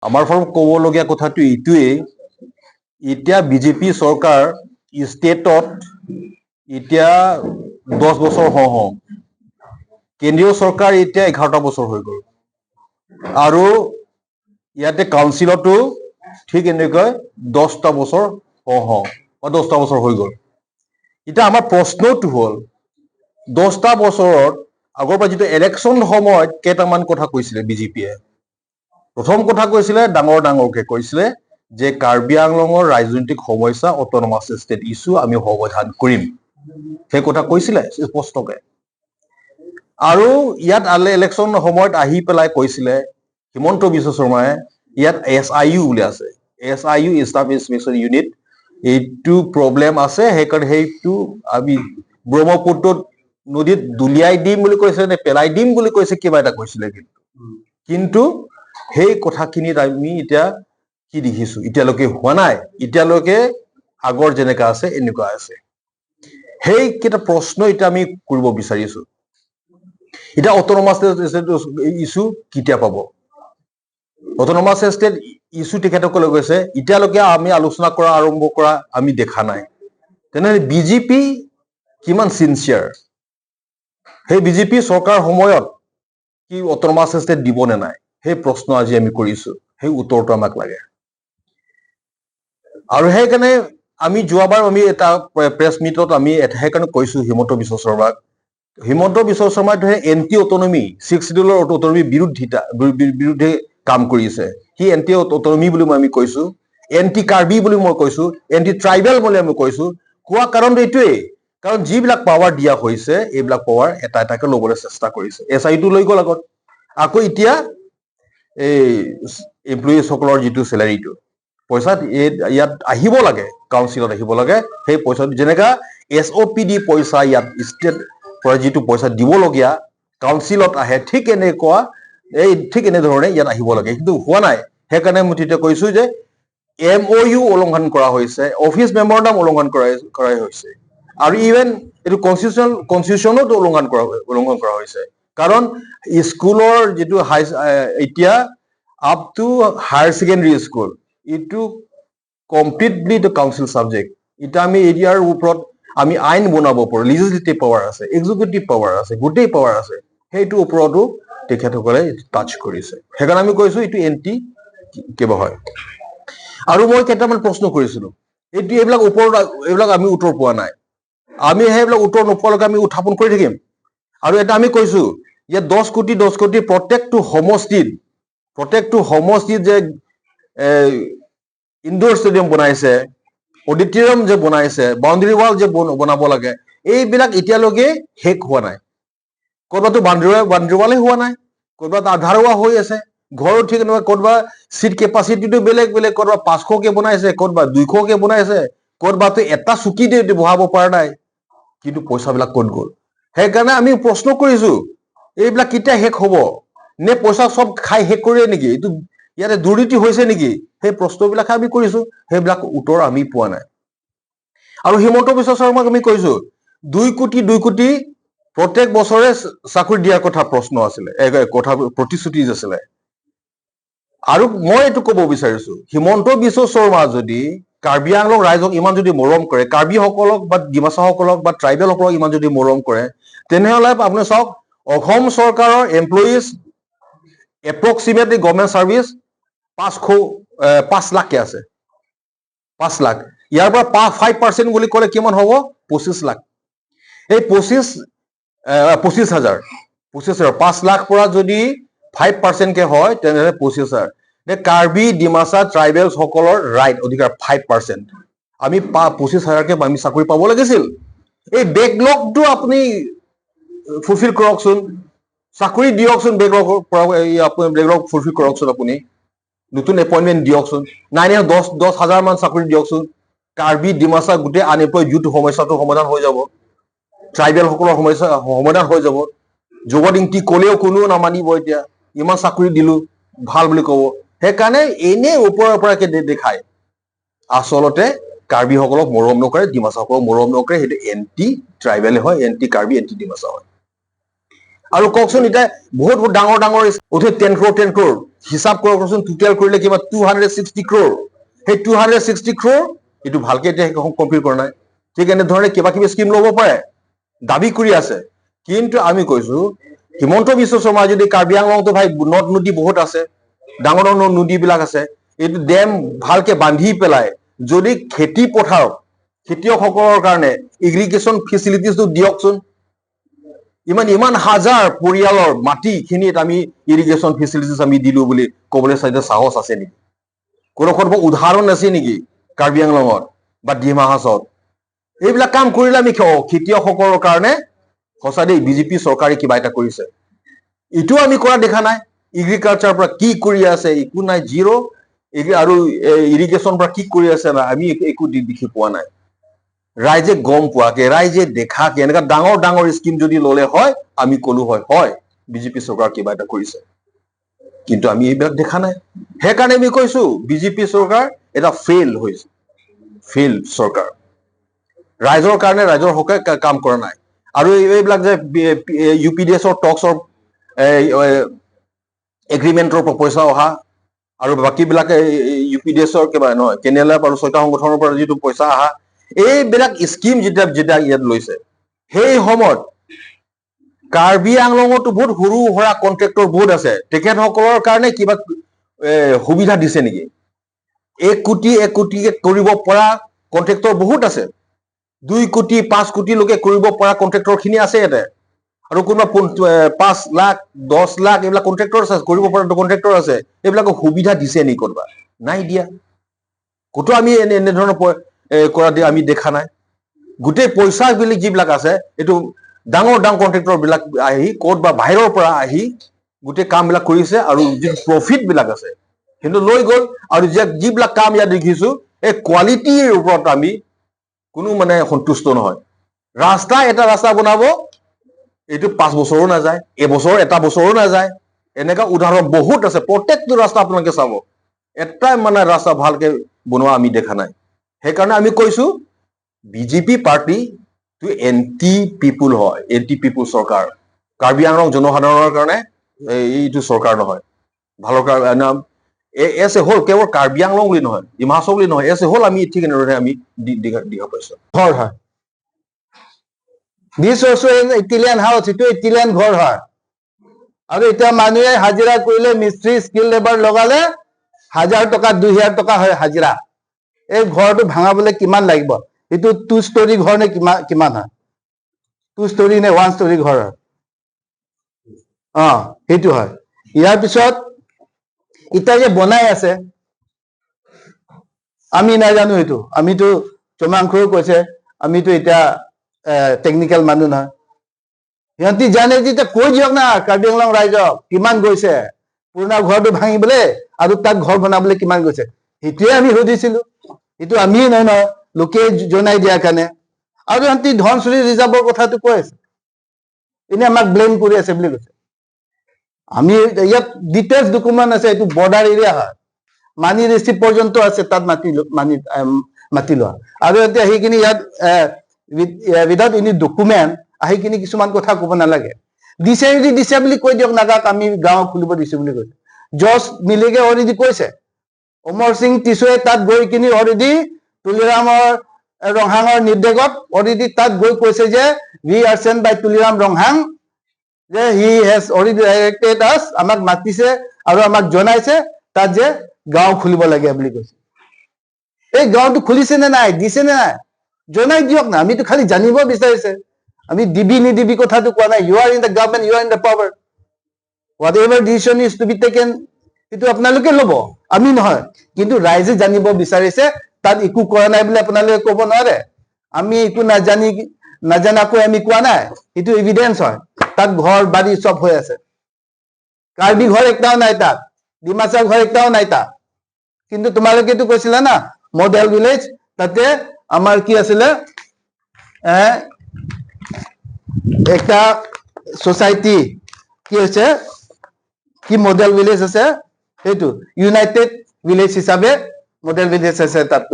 আমাৰ ফালে ক'বলগীয়া কথাটো এইটোৱেই, এতিয়া বিজেপি চৰকাৰ ষ্টেটত এতিয়া 10 বছৰ হওঁ কেন্দ্ৰীয় চৰকাৰ এতিয়া 11টা বছৰ হৈ গ'ল আৰু ইয়াতে কাউন্সিলতো ঠিক এনেকৈ 10টা বছৰ হওঁ 10টা বছৰ হৈ গ'ল। এতিয়া আমাৰ প্ৰশ্নটো হ'ল 10টা বছৰত আগৰ পৰা যিটো ইলেকশ্যন সময়ত কেইটামান কথা কৈছিলে বিজেপিয়ে। প্ৰথম কথা কৈছিলে ডাঙৰকে কৈছিলে যে কাৰ্বি আংলঙৰ ৰাজনৈতিক সমস্যা অট'নমাছ ষ্টেট ইছ্যু আমি সমাধান কৰিম, সেই কথা কৈছিলে স্পষ্টকে। আৰু ইয়াত ইলেকশ্যন সময়ত আহি পেলাই কৈছিলে হিমন্ত বিশ্ব শৰ্মাই ইয়াত SIU বুলি আছে, SIU ষ্টাফ ইনস্পেকশ্যন ইউনিট, এইটো প্ৰব্লেম আছে, সেইকাৰণে সেইটো আমি ব্ৰহ্মপুত্ৰত নদীত দুলিয়াই দিম বুলি কৈছে নে পেলাই দিম বুলি কৈছে, কিবা এটা কৈছিলে। কিন্তু সেই কথাখিনিত আমি এতিয়া কি দেখিছো, এতিয়ালৈকে হোৱা নাই, এতিয়ালৈকে আগৰ যেনেকা আছে এনেকুৱা আছে। সেই কেইটা প্ৰশ্ন এতিয়া আমি কৰিব বিচাৰিছো। এতিয়া অট'নমাছ ইছ্যু কেতিয়া পাব? অট'নমাছ ষ্টেট ইছ্যু তেখেতসকলে কৈছে এতিয়ালৈকে আমি আলোচনা কৰা আৰম্ভ কৰা আমি দেখা নাই। তেনেহ'লে বিজেপি কিমান চিনচিয়াৰ? সেই বিজেপি চৰকাৰ সময়ত কি অট'নমাছ ষ্টেট দিব নে নাই, সেই প্ৰশ্ন আজি আমি কৰিছো, সেই উত্তৰটো আমাক লাগে। আৰু সেইকাৰণে আমি যোৱাবাৰ আমি এটা প্ৰেছ মিটত আমি সেইকাৰণে কৈছো হিমন্ত বিশ্ব শৰ্মাক, হিমন্ত বিশ্ব শৰ্মাই এন্টি অটনমি 6 শিডিউলৰ অটনমি বিৰুদ্ধে কাম কৰিছে। সি এন্টি অটনমি বুলি আমি কৈছো, এন্টি কাৰ্বি বুলি মই কৈছো, এন্টি ট্ৰাইবেল বুলি আমি কৈছো। কোৱা কাৰণটো এইটোৱেই, কাৰণ যিবিলাক পাৱাৰ দিয়া হৈছে এইবিলাক পাৱাৰ এটা এটাকে ল'বলৈ চেষ্টা কৰিছে। SIU লৈ গ'ল আগত, আকৌ এতিয়া এই এমপ্লয়িজসকলৰ যিটো চেলাৰীটো পইচা ইয়াত আহিব লাগে, কাউন্সিলত আহিব লাগে, সেই পইচাটো যেনেকা SOPD পইচা ইয়াত ষ্টেট পৰা যিটো পইচা দিবলগীয়া কাউন্সিলত আহে, ঠিক এনেধৰণে ইয়াত আহিব লাগে, কিন্তু হোৱা নাই। সেইকাৰণে মই তেতিয়া কৈছো যে MOU উলংঘন কৰা হৈছে, অফিচ মেমৰেণ্ডাম উলংঘন কৰা হৈছে, আৰু ইভেন এইটো কনষ্টিটিউচনো উলংঘন কৰা হৈছে। কাৰণ স্কুলৰ যিটো এতিয়া up to higher secondary school এইটো কমপ্লিটলি কাউন্সিল ছাবজেক্ট। এতিয়া আমি এৰিয়াৰ ওপৰত আমি আইন বনাব পাৰো, লিজিছলেটিভ পাৱাৰ আছে, এক্সিকিউটিভ পাৱাৰ আছে, গোটেই পাৱাৰ আছে, সেইটোৰ ওপৰতো তেখেতসকলে টাচ কৰিছে। সেইকাৰণে আমি কৈছো এইটো এন্টি কিবা হয়। আৰু মই কেইটামান প্ৰশ্ন কৰিছিলো, এইবিলাক আমি উত্তৰ পোৱা নাই। আমি সেইবিলাক উত্তৰ নোপোৱালৈকে আমি উত্থাপন কৰি থাকিম। আৰু এটা আমি কৈছো যে 10 কোটি প্ৰত্যেকটো সমষ্টিত যে ইনডোৰ ষ্টেডিয়াম বনাইছে, অডিটৰিয়াম যে বনাইছে, বাউণ্ডাৰী ৱাল যে বনাব লাগে, এইবিলাক এতিয়ালৈকে শেষ হোৱা নাই। ক'ৰবাতো বাউণ্ডাৰী ৱালে হোৱা নাই, ক'ৰবাত আধাৰুৱা হৈ আছে, ঘৰো ঠিক নহয়, ক'ৰবাত চিট কেপাচিটিটো বেলেগ, ক'ৰবাত 500কে বনাইছে, ক'ৰবাত 200কে বনাইছে, ক'ৰবাত এটা চকী বহাব পৰা নাই, কিন্তু পইচাবিলাক ক'ত গ'ল? সেইকাৰণে আমি প্ৰশ্ন কৰিছো এইবিলাক কেতিয়া শেষ হ'ব? নে পইচা চব খাই শেষ কৰিলে নেকি? এইটো ইয়াতে দুৰ্নীতি হৈছে নেকি? সেই প্ৰশ্নবিলাকে আমি কৰিছো, সেইবিলাক উত্তৰ আমি পোৱা নাই। আৰু হিমন্ত বিশ্ব শৰ্মাক আমি কৈছো 2 কোটি প্ৰত্যেক বছৰে চাকৰি দিয়াৰ কথা প্ৰশ্ন আছিলে, কথা প্ৰতিশ্ৰুতি আছিলে। আৰু মই এইটো ক'ব বিচাৰিছো, হিমন্ত বিশ্ব শৰ্মা যদি কাৰ্বি আংলং ৰাইজক ইমান যদি মৰম কৰে, কাৰ্বিসকলক বা ডিমাচাসকলক বা ট্ৰাইবেলসকলক ইমান যদি মৰম কৰে, তেনেহ'লে আপুনি চাওক অসম চৰকাৰৰ এমপ্লয়িজ এপ্ৰক্সিমেটলি গভৰ্ণমেণ্ট চাৰ্ভিচ 5 লাখকে আছে, 5 লাখ। ইয়াৰ পৰা 5% বুলি ক'লে কিমান হ'ব? 25 লাখ। এই 25,000 5 লাখ পৰা যদি 5% কে হয়, তেনেহ'লে 25,000। কাৰ্বি ডিমাচা ট্ৰাইবেল সকলৰ ৰাইট অধিকাৰ 5%। আমি 25,000কে আমি চাকৰি পাব লাগিছিল। এই বেকলগটো আপুনি ফুলফিল কৰকচোন, চাকৰি দিয়কচোন, বেকলগ ফুলফিল কৰকচোন, আপুনি নতুন এপইণ্টমেণ্ট দিয়কচোন, 10,000 মান চাকৰি দিয়কচোন। কাৰ্বি ডিমাচা গোটেই আনএমপ্লয়ড যুথ সমস্যাটো সমাধান হৈ যাব, ট্ৰাইবেল সকলৰ সমস্যা সমাধান হৈ যাব। জগতংটি ক'লেও কোনেও নামানিব, এতিয়া ইমান চাকৰি দিলো ভাল বুলি ক'ব। সেইকাৰণে এনেই ওপৰৰ পৰা দেখায়, আচলতে কাৰ্বিসকলক মৰম নকৰে, ডিমাচাসকলক মৰম নকৰে। সেইটো এন্টি ট্ৰাইবেল হয়, এন্টি কাৰ্বি, এন্টি ডিমাচা হয়। আৰু কওকচোন এতিয়া বহুত বহুত ডাঙৰ ডাঙৰ উঠে 10 crore হিচাপ কৰকচোন টোটেল কৰিলে কিবা 260 crore সেই 260 crore এইটো ভালকে এতিয়া কমপ্লিট কৰা নাই ঠিক এনেধৰণে কিবা কিবি স্কিম ল'ব পাৰে দাবী কৰি আছে কিন্তু আমি কৈছো হিমন্ত বিশ্ব শৰ্মা যদি কাৰ্বি আংলংতো ভাই নদ নদী বহুত আছে ডাঙৰ ডাঙৰ নদীবিলাক আছে এইটো ডেম ভালকে বান্ধি পেলাই যদি খেতি পথাৰত খেতিয়কসকলৰ কাৰণে ইৰিগেশ্যন ফেচিলিটিজটো দিয়কচোন ইমান হাজাৰ পৰিয়ালৰ মাটিখিনিত আমি ইৰিগেশ্যন ফেচিলিটিজ আমি দিলো বুলি ক'বলৈ চাইতে সাহস আছে নেকি কোনো উদাহৰণ আছে নেকি কাৰ্বি আংলঙত বা ডিমা হাছাওত এইবিলাক কাম কৰিলে আমি খেতিয়কসকলৰ কাৰণে সঁচা দেই বিজেপি চৰকাৰে কিবা এটা কৰিছে এইটো আমি কৰা দেখা নাই এগ্ৰিকালচাৰৰ পৰা কি কৰি আছে একো নাই জিৰ' আৰু ইৰিগেশ্যনৰ পৰা কি কৰি আছে না আমি একো দেখি পোৱা নাই ৰাইজে গম পোৱাকে ৰাইজে দেখাকে এনেকুৱা ডাঙৰ ডাঙৰ স্কিম যদি ললে হয় আমি কলো হয় বিজেপি চৰকাৰ কিবা এটা কৰিছে কিন্তু আমি এইবিলাক দেখা নাই সেইকাৰণে আমি কৈছো বিজেপি চৰকাৰ এটা ফেইল চৰকাৰ ৰাইজৰ কাৰণে ৰাইজৰ হকে কাম কৰা নাই আৰু এইবিলাক যে UPDSৰ টক্সৰ এগ্ৰিমেণ্টৰ পইচা অহা আৰু বাকীবিলাকে UPDSৰ কিবা নহয় কেনেলেপ আৰু 6টা সংগঠনৰ পৰা যিটো পইচা অহা এইবিলাক স্কিম যেতিয়া ইয়াত লৈছে সেই সময়ত কাৰ্বি আংলঙতো বহুত সৰু সুৰা কন্ট্ৰেক্টৰ বহুত আছে তেখেতসকলৰ কাৰণে কিবা সুবিধা দিছে নেকি 1 কোটি কৰিব পৰা কন্ট্ৰেক্টৰ বহুত আছে 2 কোটি 5 কোটি লৈকে কৰিব পৰা কন্ট্ৰেক্টৰ খিনি আছে ইয়াতে আৰু কোনোবা 5 লাখ 10 লাখ এইবিলাক কন্ট্ৰেক্টৰ আছে কৰিব পৰা কন্ট্ৰেক্টৰ আছে এইবিলাকক সুবিধা দিছে নেকি কোনোবা নাই দিয়া কতো আমি এনেধৰণৰ কৰা আমি দেখা নাই গোটেই পইচা বিলাক যিবিলাক আছে এইটো ডাঙৰ ডাঙৰ কন্ট্ৰেক্টৰ বিলাক আহি ক'ত বা বাহিৰৰ পৰা আহি গোটেই কাম বিলাক কৰিছে আৰু যি প্ৰফিট বিলাক আছে কিন্তু লৈ গ'ল আৰু যিবিলাক কাম ইয়াত দেখিছো এই কোৱালিটিৰ ওপৰত আমি কোনো মানে সন্তুষ্ট নহয় এটা ৰাস্তা বনাব এইটো 5 বছৰো নাযায় এবছৰ এটা বছৰো নাযায় এনেকা উদাহৰণ বহুত আছে প্ৰত্যেকটো ৰাস্তা আপোনালোকে চাব এটাই মানে ৰাস্তা ভালকে বনোৱা আমি দেখা নাই সেইকাৰণে আমি কৈছো বিজেপি পাৰ্টি এন্টি পিপুল হয় এন্টি পিপুল চৰকাৰ কাৰ্বি আংলং জনসাধাৰণৰ কাৰণে এইটো চৰকাৰ নহয় ভালৰ কাৰণে এছ এ হ'ল কেৱল কাৰ্বি আংলং বুলি নহয় ডিমা হাছাও বুলি নহয় এছ এ হ'ল আমি ঠিক এনেদৰে আমি দেখা পাইছো হয় This also is Italian house, itu Italian ঘৰ হয় আৰু এতিয়া মানুহে হাজিৰা কৰিলে মিস্ত্ৰী স্কিল লেবাৰ লগালে 1000 টকা 2000 টকা হয় হাজিৰা এই ঘৰটো ভাঙাবলৈ কিমান লাগিব এইটো 2 story ঘৰ নে কিমান হয় 2 story নে 1 story ঘৰ হয় সেইটো হয় ইয়াৰ পিছত ইটা যে বনাই আছে আমি নাজানো এইটো আমিতো চমাংখুৰ কৈছে আমিতো এতিয়া টেকনিক্যাল মানুহ নহয় সিহঁতি জানে যে কৈ দিয়ক না কাৰ্বি আংলং ৰাইজক কিমান গৈছে পুৰণা ঘৰটো ভাঙিবলৈ আৰু তাত ঘৰ বনাবলৈ কিমান গৈছে সেইটোৱে আমি সুধিছিলো এইটো আমি নহয় লোকে জনাই দিয়াৰ কাৰণে আৰু সিহঁতি ধনচুৰি ৰিজাৰ্ভৰ কথাটো কৈ আছে এনে আমাক ব্লেম কৰি আছে বুলি কৈছে আমি ইয়াত ডিটেইলছ ডকুমেণ্ট আছে এইটো বৰ্ডাৰ এৰিয়া হয় মানি ৰিচিপ্ট পৰ্যন্ত আছে তাত মাটি লোৱা আৰু এতিয়া সেইখিনি ইয়াত without any document আহি কিনি কিছুমান কথা ক'ব নালাগে দিছে বুলি কৈ দিয়ক নাগাক আমি গাঁও খুলিব দিছো বুলি কৈছে জজ মিলিগে অলৰেডি কৈছে অমৰ সিং টিছুৱে তাত গৈ কিনি অলৰেডি তুলিৰামৰ ৰংহাঙৰ নিৰ্দেশত অলৰেডি তাত গৈ কৈছে যে we are sent by Tuliram Ronghang যে he has already directed us আমাক মাতিছে আৰু আমাক জনাইছে তাত যে গাঁও খুলিব লাগে বুলি কৈছে এই গাঁওটো খুলিছে নে নাই দিছে নে নাই জনাই দিয়ক না আমিতো খালি জানিব বিচাৰিছে আমি দিবি নিদিবি কথাটো কোৱা নাই you are in the government you are in the power whatever decision is to be taken itu আপোনালোকে ল'ব আমি নহয় কিন্তু ৰাইজে জানিব বিচাৰিছে তাত একো কৰা নাই বুলি আপোনালোকে ক'ব নোৱাৰে আমি একো নাজানাকৈ আমি কোৱা নাই এইটো এভিডেন্স হয় তাত ঘৰ বাৰী সব হৈ আছে কাৰ্বি ঘৰ একটাও নাই তাত ডিমাচা ঘৰ একটাও নাই তাত কিন্তু তোমালোকেতো কৈছিলা না মডেল ভিলেজ তাতে আমাৰ কি আছিলে একটা সোসাইটি কি হৈছে কি মডেল ভিলেজ আছে সেইটো ইউনাইটেড ভিলেজ হিচাপে মডেল ভিলেজ আছে তাত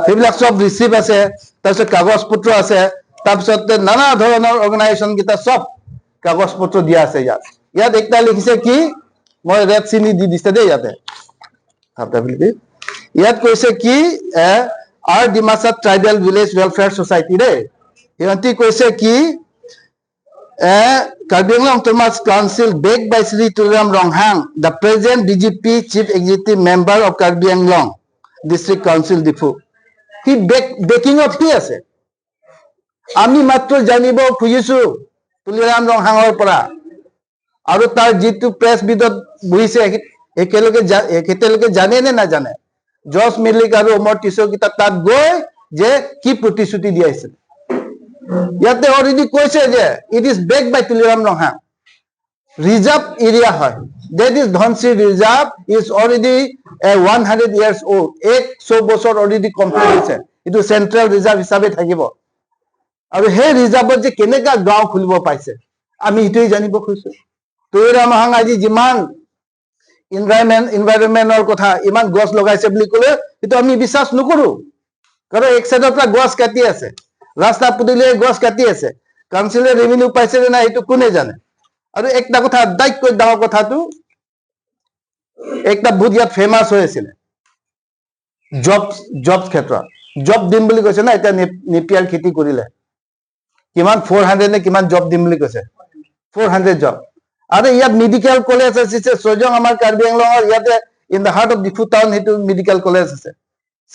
সেইবিলাক সব ৰিচিভ আছে তাৰপিছত কাগজ পত্ৰ আছে তাৰপিছত নানা ধৰণৰ অৰ্গেনাইজেশ্যন কেইটা চব কাগজ পত্ৰ দিয়া আছে ইয়াত একটা লিখিছে কি মই ৰেড চিনি দি দিছে দেই ইয়াতে ইয়াত কৈছে কি R Dimasa tribal village welfare society দেই সিহঁতি কৈছে কি Karbi Anglong Thomas Council backed by Sri Tuliram Ronghang, the present DGP Chief Executive Member of Karbi Anglong District Council Difu. He backing up he আছে আমি মাত্ৰ জানিব খুজিছো তুলিৰাম ৰংহাঙৰ পৰা আৰু তাৰ যিটো প্ৰেছ বিদত বহিছে একেলগে জানে নে নাজানে জৰ্জ মিলিক আৰু অমৰ টিছৰ কিটা তাত গৈ যে কি প্ৰতিশ্ৰুতি দিয়াইছিল ইয়াতে অলৰেডি কৈছে যে it is back by Tuliram Ronghang reserve area হয় that is Dhansi Reserve is already 100 years old 100 বছৰ already complete হৈছে এটো সেন্ট্ৰাল ৰিজাৰ্ভ হিচাপে থাকিব আৰু সেই ৰিজাৰ্ভত যে কেনেকা গাঁও খুলিব পাইছে আমি ইটোই জানিব খুজিছো তুলিৰাম ৰংহাং আজি যিমান এনভাইৰনমেন্টৰ কথা ইমান গছ লগাইছে বুলি ক'লে এটো আমি বিশ্বাস নকৰো কাৰণ এক সাইডৰ পৰা গছ কাটি আছে ৰাস্তা পদূলিয়ে গছ কাটি আছে কাউন্সিলে ৰেভিনিউ পাইছে না এটো কোনে জানে আৰু একটা কথা দায়িত্ব ডাঙৰ কথাটো একটা বহুত ইয়াত ফেমাস হৈছিল জবছ ক্ষেত্ৰ জব দিম বুলি কৈছে না এটা নেপিয়াৰ খেতি কৰিলে কিমান 400 নে কিমান জব দিম বুলি কৈছে 400 জব আৰু ইয়াত মেডিকেল কলেজ আছে সজং আমাৰ কাৰ্বি আংলঙৰ ইয়াতে in the heart of Diphu town হেতু মেডিকেল কলেজ আছে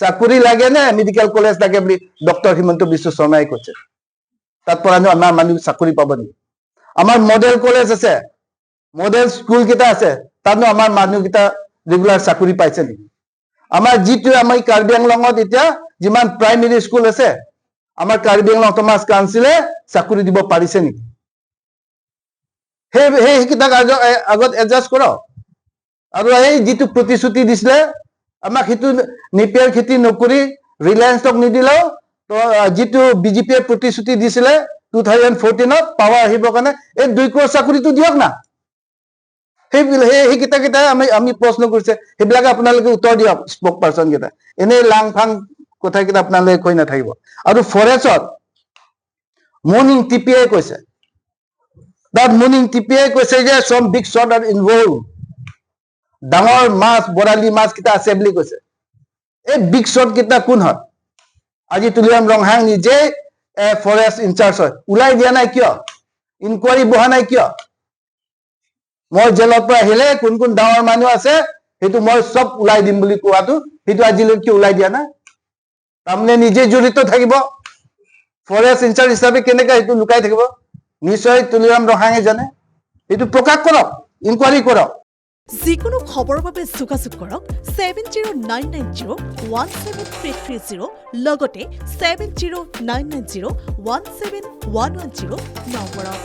চাকৰি লাগে নে মেডিকেল কলেজ লাগে বুলি ডক্টৰ হিমন্ত বিশ্ব শৰ্মাই কৈছে তাত পৰা আমাৰ মানুহ চাকৰি পাব নি আমাৰ মডেল কলেজ আছে মডেল স্কুল কেইটা আছে তাত আমাৰ মানুহ কেইটা ৰেগুলাৰ চাকৰি পাইছে নি আমাৰ যিটো আমাৰ কাৰ্বি আংলঙত এতিয়া যিমান প্ৰাইমেৰী স্কুল আছে আমাৰ কাৰ্বি আংলং থমাস কাউন্সিলে চাকৰি দিব পাৰিছে নি সেই কিটা আগত এডজাস্ট কৰক আৰু এই যিটো প্ৰতিশ্ৰুতি দিছিলে আমাক হিতু নেপিয়াৰ খেতি নকৰি ৰিলায়েন্সক নিদিলেও তো যিটো বিজেপিয়ে প্ৰতিশ্ৰুতি দিছিলে 2014 ত পাৱাৰ আহিবৰ কাৰণে এই 2 কোটি চাকৰিটো দিয়ক না সেই কিটা আমি প্ৰশ্ন কৰিছে সেইবিলাক আপোনালোকে উত্তৰ দিয়ক স্পোক পাৰ্সন কেইটা এনে লাংফাং কথা কেইটা আপোনালোকে কৈ নাথাকিব আৰু ফৰেষ্টত মৰ্নিং টিপিআই কৈছে that morning TPI কৈছে যে some big shot are involved ডাঙৰ মাছ বৰালি মাছ কিটা আছে বুলি কৈছে এই বিগ শট কিটা কোন হয় আজি তুলিৰাম ৰংহাং নিজে ফৰেষ্ট ইনচাৰ্জ হয় উলাই দিয়া নাই কিয় ইনকুৱাৰী বহা নাই কিয় মই জেলৰ পৰা আহিলে কোন কোন ডাঙৰ মানুহ আছে হেতু মই সব উলাই দিম বুলি কোৱাটো হেতু আজিলৈ কি উলাই দিয়া নাই তাৰমানে নিজে জড়িত থাকিব ফৰেষ্ট ইনচাৰ্জ হিচাপে কেনেকা হেতু লুকাই থাকিব নিশ্চয় তুলিৰাম ৰংহাঙে জানে এটো প্ৰকাশ কৰক ইনকুৱাৰী কৰক যিকোনো খবৰৰ বাবে যোগাযোগ কৰক 7099017330 লগতে 7099017110 নম্বৰত